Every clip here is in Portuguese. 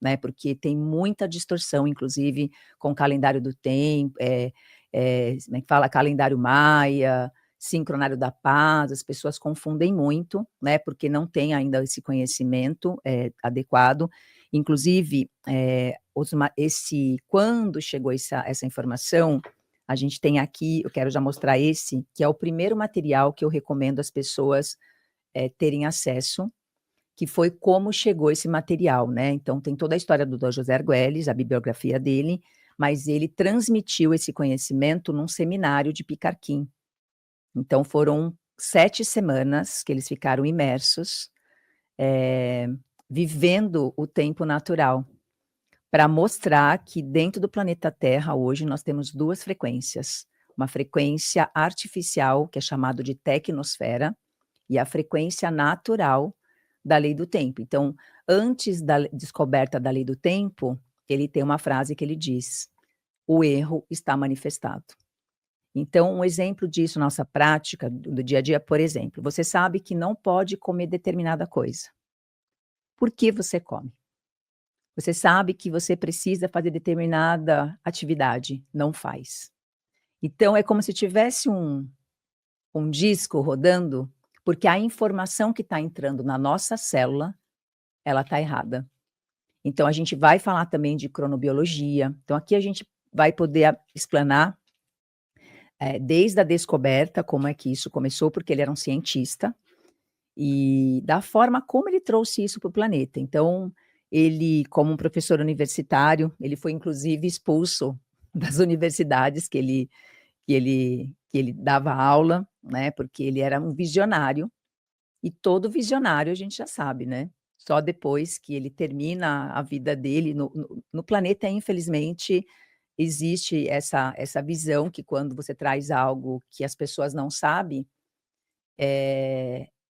né, porque tem muita distorção, inclusive com o calendário do tempo, como é que fala? Calendário maia, sincronário da paz, as pessoas confundem muito, né, porque não tem ainda esse conhecimento, adequado. Inclusive, quando chegou essa informação, a gente tem aqui, eu quero já mostrar esse, que é o primeiro material que eu recomendo às pessoas, terem acesso, que foi como chegou esse material, né. Então tem toda a história do Dr. José Argüelles, a bibliografia dele, mas ele transmitiu esse conhecimento num seminário de Picarquim. Então foram 7 semanas que eles ficaram imersos, vivendo o tempo natural, para mostrar que dentro do planeta Terra hoje nós temos 2 frequências, uma frequência artificial, que é chamado de tecnosfera, e a frequência natural da lei do tempo. Então, antes da descoberta da lei do tempo, ele tem uma frase que ele diz: "O erro está manifestado". Então, um exemplo disso, nossa prática do dia a dia, por exemplo, você sabe que não pode comer determinada coisa. Por que você come? Você sabe que você precisa fazer determinada atividade, não faz. Então é como se tivesse um disco rodando, porque a informação que está entrando na nossa célula, ela está errada. Então a gente vai falar também de cronobiologia, então aqui a gente vai poder explanar, desde a descoberta, como é que isso começou, porque ele era um cientista, e da forma como ele trouxe isso para o planeta. Então, ele, como um professor universitário, ele foi inclusive expulso das universidades que ele dava aula, né, porque ele era um visionário, e todo visionário a gente já sabe, né, só depois que ele termina a vida dele no planeta, infelizmente, existe essa visão que quando você traz algo que as pessoas não sabem,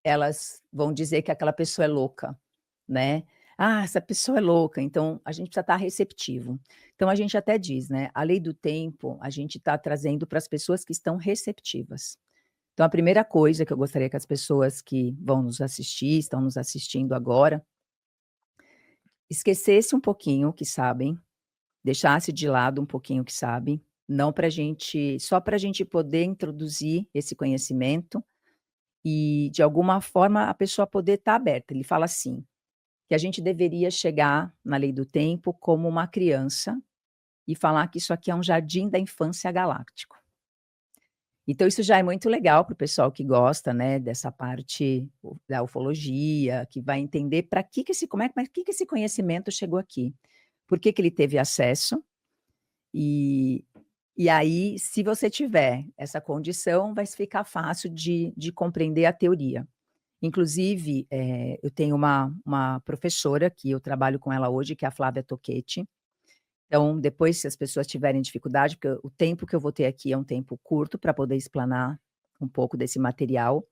elas vão dizer que aquela pessoa é louca, né. "Ah, essa pessoa é louca", então a gente precisa estar receptivo. Então a gente até diz, né, a lei do tempo, a gente está trazendo para as pessoas que estão receptivas. Então a primeira coisa que eu gostaria que as pessoas que vão nos assistir, estão nos assistindo agora, esquecesse um pouquinho o que sabem, deixasse de lado um pouquinho o que sabem, não para gente só para a gente poder introduzir esse conhecimento e, de alguma forma, a pessoa poder estar aberta. Ele fala assim, que a gente deveria chegar na lei do tempo como uma criança e falar que isso aqui é um jardim da infância galáctico. Então isso já é muito legal para o pessoal que gosta, né, dessa parte da ufologia, que vai entender para que esse como é mas que esse conhecimento chegou aqui. Por que que ele teve acesso, e e aí, se você tiver essa condição, vai ficar fácil de compreender a teoria. Inclusive, eu tenho uma professora que eu trabalho com ela hoje, que é a Flávia Tocchetti. Então, depois, se as pessoas tiverem dificuldade, porque o tempo que eu vou ter aqui é um tempo curto para poder explanar um pouco desse material.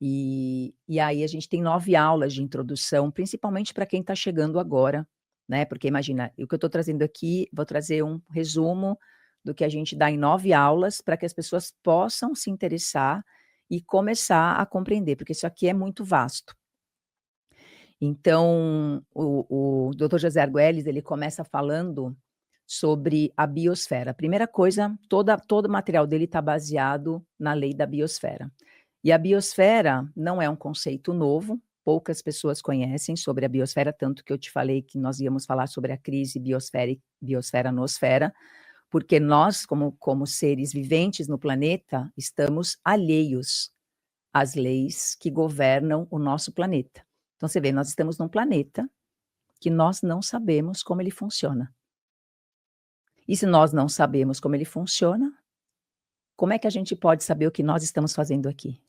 E aí a gente tem 9 aulas de introdução, principalmente para quem está chegando agora, né, porque imagina, o que eu estou trazendo aqui, vou trazer um resumo do que a gente dá em 9 aulas, para que as pessoas possam se interessar e começar a compreender, porque isso aqui é muito vasto. Então, o Dr. José Argüelles, ele começa falando sobre a biosfera. A primeira coisa, todo o material dele está baseado na lei da biosfera. E a biosfera não é um conceito novo, poucas pessoas conhecem sobre a biosfera, tanto que eu te falei que nós íamos falar sobre a crise biosfera-nosfera, porque nós, como seres viventes no planeta, estamos alheios às leis que governam o nosso planeta. Então você vê, nós estamos num planeta que nós não sabemos como ele funciona. E se nós não sabemos como ele funciona, como é que a gente pode saber o que nós estamos fazendo aqui?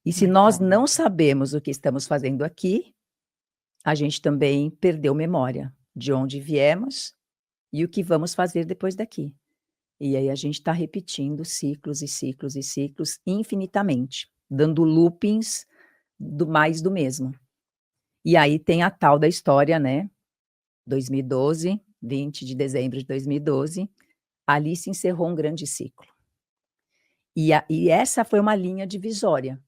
E se nós Então, não sabemos o que estamos fazendo aqui, a gente também perdeu memória de onde viemos e o que vamos fazer depois daqui. E aí a gente está repetindo ciclos e ciclos e ciclos infinitamente, dando loopings do mais do mesmo. E aí tem a tal da história, né, 2012, 20 de dezembro de 2012, ali se encerrou um grande ciclo. E essa foi uma linha divisória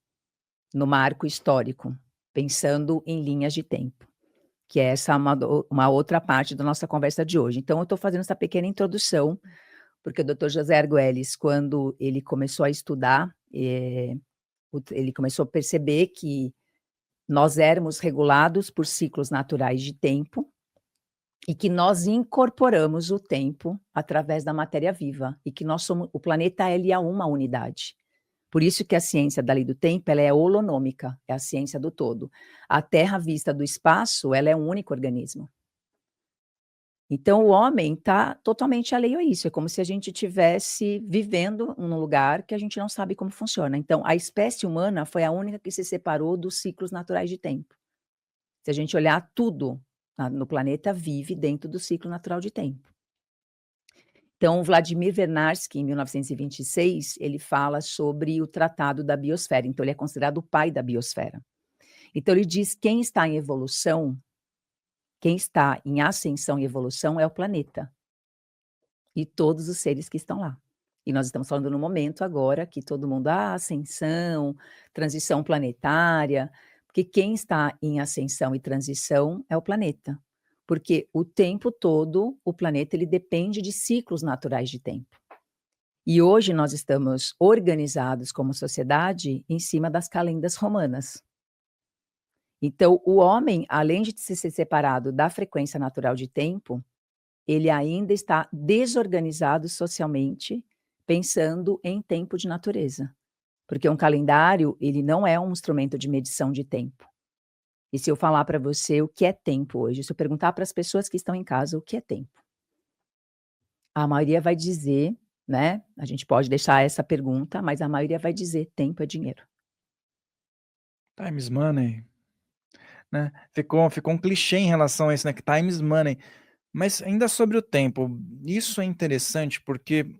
no marco histórico, pensando em linhas de tempo, que é essa uma outra parte da nossa conversa de hoje. Então eu estou fazendo essa pequena introdução, porque o Dr. José Argüelles, quando ele começou a estudar, ele começou a perceber que nós éramos regulados por ciclos naturais de tempo, e que nós incorporamos o tempo através da matéria viva, e que o planeta ele é uma unidade. Por isso que a ciência da lei do tempo ela é holonômica, é a ciência do todo. A Terra vista do espaço, ela é um único organismo. Então o homem está totalmente alheio a isso, é como se a gente estivesse vivendo num lugar que a gente não sabe como funciona. Então a espécie humana foi a única que se separou dos ciclos naturais de tempo. Se a gente olhar tudo no planeta vive dentro do ciclo natural de tempo. Então, o Vladimir Vernadsky, em 1926, ele fala sobre o Tratado da Biosfera, então ele é considerado o pai da biosfera. Então ele diz que quem está em evolução, quem está em ascensão e evolução é o planeta, e todos os seres que estão lá. E nós estamos falando no momento agora que todo mundo, ascensão, transição planetária, porque quem está em ascensão e transição é o planeta. Porque o tempo todo, o planeta ele depende de ciclos naturais de tempo. E hoje nós estamos organizados como sociedade em cima das calendas romanas. Então, o homem, além de se ser separado da frequência natural de tempo, ele ainda está desorganizado socialmente, pensando em tempo de natureza. Porque um calendário, ele não é um instrumento de medição de tempo. E se eu falar para você o que é tempo hoje, se eu perguntar para as pessoas que estão em casa o que é tempo, a maioria vai dizer, né, a gente pode deixar essa pergunta, mas a maioria vai dizer: tempo é dinheiro. Time is money, né. Ficou um clichê em relação a isso, né, que time is money. Mas ainda sobre o tempo, isso é interessante porque,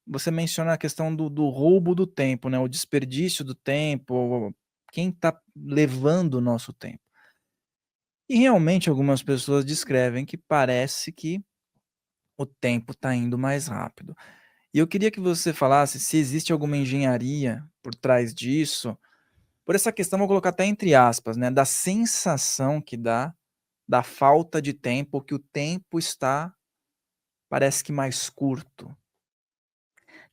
você menciona a questão do roubo do tempo, né, o desperdício do tempo, quem está levando o nosso tempo. E realmente algumas pessoas descrevem que parece que o tempo está indo mais rápido. E eu queria que você falasse se existe alguma engenharia por trás disso, por essa questão, vou colocar até entre aspas, né, da sensação que dá, da falta de tempo, que o tempo está, parece que mais curto.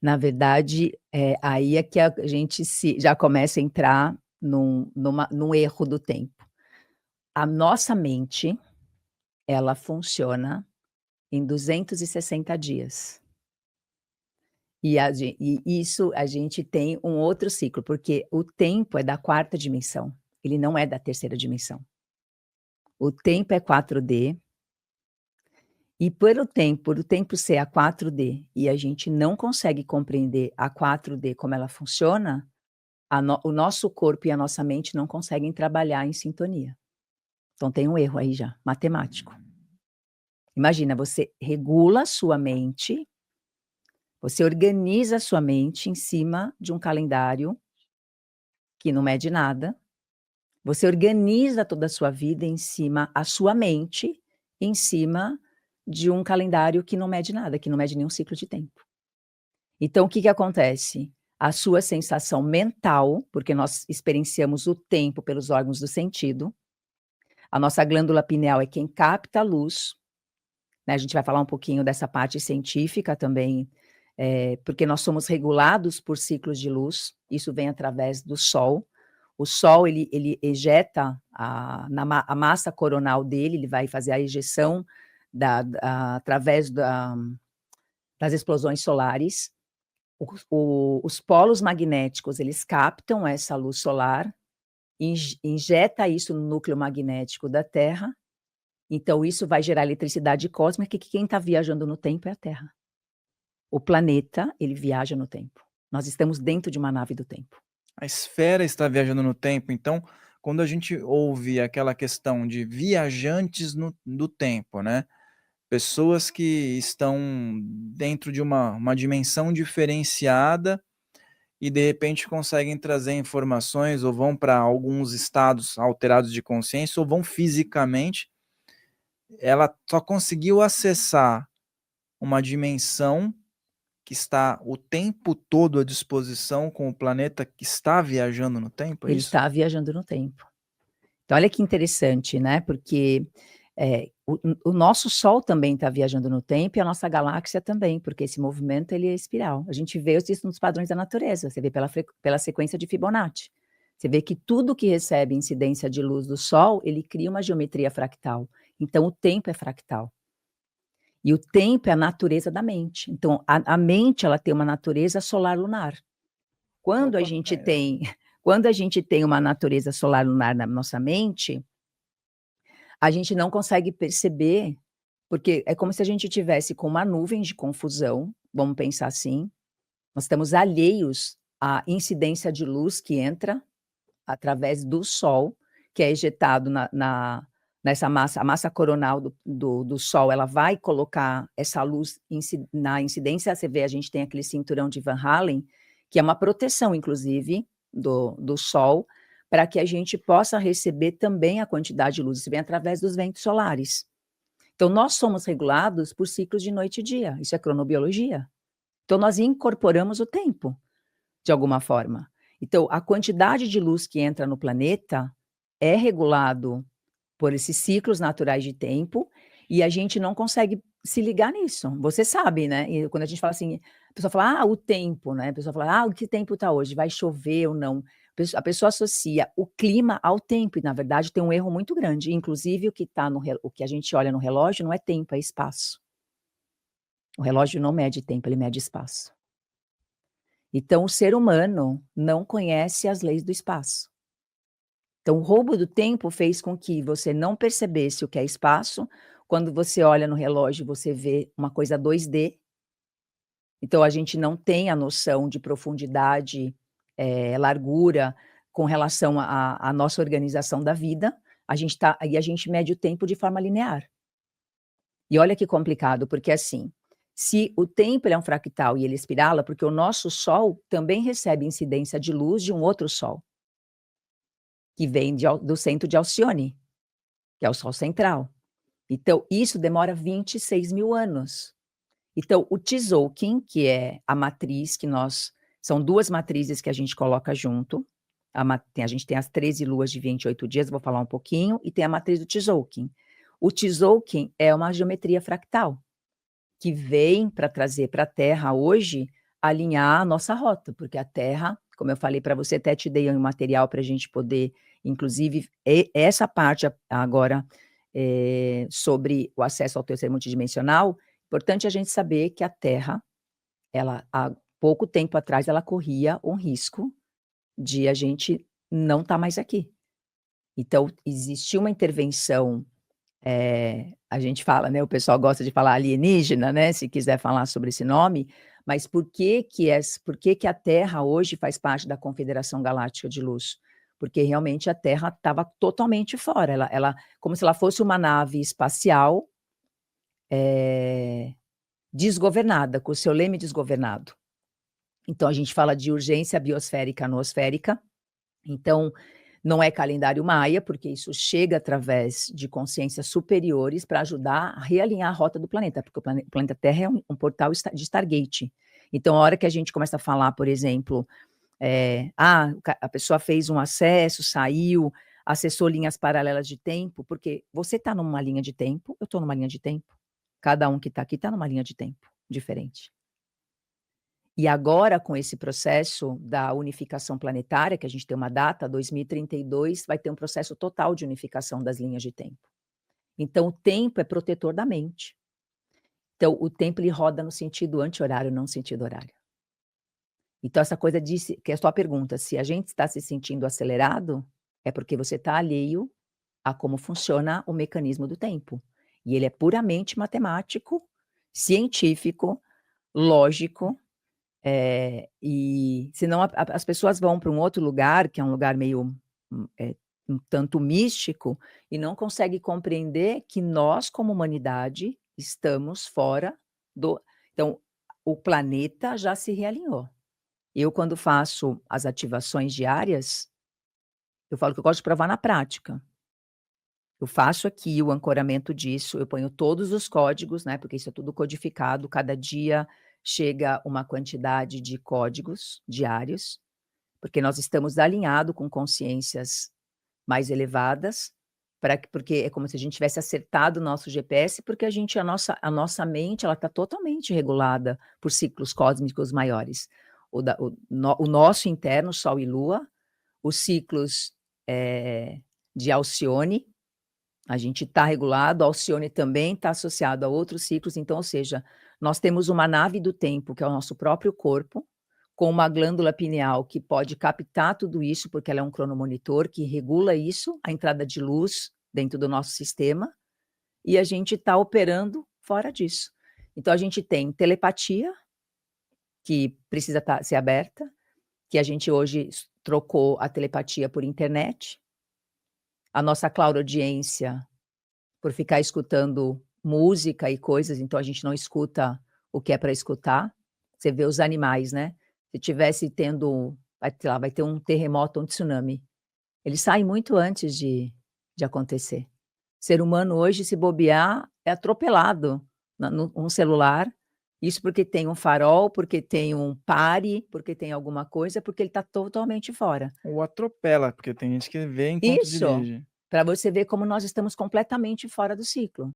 Na verdade, aí é que a gente já começa a entrar num erro do tempo. A nossa mente, ela funciona em 260 dias. E isso a gente tem um outro ciclo, porque o tempo é da quarta dimensão, ele não é da terceira dimensão. O tempo é 4D, e por o tempo ser a 4D e a gente não consegue compreender a 4D como ela funciona, o nosso corpo e a nossa mente não conseguem trabalhar em sintonia. Então tem um erro aí já, matemático. Imagina, você regula a sua mente, você organiza a sua mente em cima de um calendário que não mede nada, você organiza toda a sua vida em cima a sua mente, em cima de um calendário que não mede nada, que não mede nenhum ciclo de tempo. Então o que que acontece? A sua sensação mental, porque nós experienciamos o tempo pelos órgãos do sentido, a nossa glândula pineal é quem capta a luz, né, a gente vai falar um pouquinho dessa parte científica também, porque nós somos regulados por ciclos de luz, isso vem através do sol. O sol ele ejeta a massa coronal dele, ele vai fazer a ejeção através das explosões solares. Os polos magnéticos, eles captam essa luz solar, injeta isso no núcleo magnético da Terra, então isso vai gerar eletricidade cósmica, que quem está viajando no tempo é a Terra. O planeta, ele viaja no tempo. Nós estamos dentro de uma nave do tempo. A esfera está viajando no tempo, então, quando a gente ouve aquela questão de viajantes do tempo, né, pessoas que estão dentro de uma dimensão diferenciada e de repente conseguem trazer informações ou vão para alguns estados alterados de consciência ou vão fisicamente, ela só conseguiu acessar uma dimensão que está o tempo todo à disposição com o planeta que está viajando no tempo, é Ele isso? está viajando no tempo. Então olha que interessante, né, porque, o nosso Sol também está viajando no tempo e a nossa galáxia também, porque esse movimento ele é espiral. A gente vê isso nos padrões da natureza, você vê pela sequência de Fibonacci. Você vê que tudo que recebe incidência de luz do Sol, ele cria uma geometria fractal, então o tempo é fractal. E o tempo é a natureza da mente, então a mente ela tem uma natureza solar lunar. Quando a Opa, gente tem quando a gente tem uma natureza solar lunar na nossa mente, a gente não consegue perceber, porque é como se a gente tivesse com uma nuvem de confusão, vamos pensar assim, nós estamos alheios à incidência de luz que entra através do Sol, que é ejetado nessa massa, a massa coronal do Sol, ela vai colocar essa luz na incidência, você vê, a gente tem aquele cinturão de Van Allen, que é uma proteção, inclusive, do Sol, para que a gente possa receber também a quantidade de luz, isso vem através dos ventos solares. Então, nós somos regulados por ciclos de noite e dia, isso é cronobiologia. Então, nós incorporamos o tempo, de alguma forma. Então, a quantidade de luz que entra no planeta é regulado por esses ciclos naturais de tempo, e a gente não consegue se ligar nisso. Você sabe, né? E quando a gente fala assim, a pessoa fala, o tempo, né? A pessoa fala, o que tempo está hoje? Vai chover ou não? A pessoa associa o clima ao tempo, e na verdade tem um erro muito grande. Inclusive, o que a gente olha no relógio não é tempo, é espaço. O relógio não mede tempo, ele mede espaço. Então, o ser humano não conhece as leis do espaço. Então, o roubo do tempo fez com que você não percebesse o que é espaço. Quando você olha no relógio, você vê uma coisa 2D. Então, a gente não tem a noção de profundidade, largura, com relação à nossa organização da vida. A gente mede o tempo de forma linear. E olha que complicado, porque assim, se o tempo ele é um fractal e ele espirala, porque o nosso Sol também recebe incidência de luz de um outro Sol, que vem do centro de Alcione, que é o Sol central. Então, isso demora 26.000 anos. Então, o Tzolk'in, que é a matriz que são duas matrizes que a gente coloca junto, a gente tem as 13 luas de 28 dias, vou falar um pouquinho, e tem a matriz do Tzolk'in. O Tzolk'in é uma geometria fractal, que vem para trazer para a Terra hoje, alinhar a nossa rota, porque a Terra, como eu falei para você, até te dei um material para a gente poder, inclusive, essa parte agora, sobre o acesso ao terceiro multidimensional, importante a gente saber que a Terra, ela, há pouco tempo atrás, ela corria um risco de a gente não estar mais aqui. Então, existiu uma intervenção, a gente fala, né, o pessoal gosta de falar alienígena, né, se quiser falar sobre esse nome, mas por que que a Terra hoje faz parte da Confederação Galáctica de Luz? Porque realmente a Terra estava totalmente fora, ela como se ela fosse uma nave espacial, desgovernada, com o seu leme desgovernado. Então a gente fala de urgência biosférica anosférica, então não é calendário maia, porque isso chega através de consciências superiores para ajudar a realinhar a rota do planeta, porque o planeta Terra é um portal de Stargate. Então, a hora que a gente começa a falar, por exemplo, a pessoa fez um acesso, saiu, acessou linhas paralelas de tempo, porque você está numa linha de tempo, eu estou numa linha de tempo, cada um que está aqui está numa linha de tempo diferente. E agora, com esse processo da unificação planetária, que a gente tem uma data, 2032, vai ter um processo total de unificação das linhas de tempo. Então, o tempo é protetor da mente. Então, o tempo ele roda no sentido anti-horário, não no sentido horário. Então, essa coisa que é a sua pergunta, se a gente está se sentindo acelerado, é porque você está alheio a como funciona o mecanismo do tempo. E ele é puramente matemático, científico, lógico. E senão as pessoas vão para um outro lugar, que é um lugar meio um tanto místico, e não consegue compreender que nós, como humanidade, estamos fora do. Então, o planeta já se realinhou. Eu, quando faço as ativações diárias, eu falo que eu gosto de provar na prática. Eu faço aqui o ancoramento disso, eu ponho todos os códigos, né, porque isso é tudo codificado, cada dia chega uma quantidade de códigos diários, porque nós estamos alinhados com consciências mais elevadas, porque é como se a gente tivesse acertado o nosso GPS, porque a nossa mente ela está totalmente regulada por ciclos cósmicos maiores. O nosso interno, Sol e Lua, os ciclos de Alcione, a gente está regulado, Alcione também está associado a outros ciclos, então, ou seja, nós temos uma nave do tempo, que é o nosso próprio corpo, com uma glândula pineal que pode captar tudo isso, porque ela é um cronomonitor que regula isso, a entrada de luz dentro do nosso sistema, e a gente está operando fora disso. Então, a gente tem telepatia, que precisa ser aberta, que a gente hoje trocou a telepatia por internet, a nossa clareaudiência por ficar escutando música e coisas, então a gente não escuta o que é para escutar. Você vê os animais, né, se tivesse tendo, vai ter um terremoto, um tsunami, eles saem muito antes de acontecer. O ser humano hoje, se bobear, é atropelado num celular, isso porque tem um farol, porque tem um pare, porque tem alguma coisa, porque ele está totalmente fora. Ou atropela, porque tem gente que vê enquanto Isso, dirige. para você ver como nós estamos completamente fora do ciclo.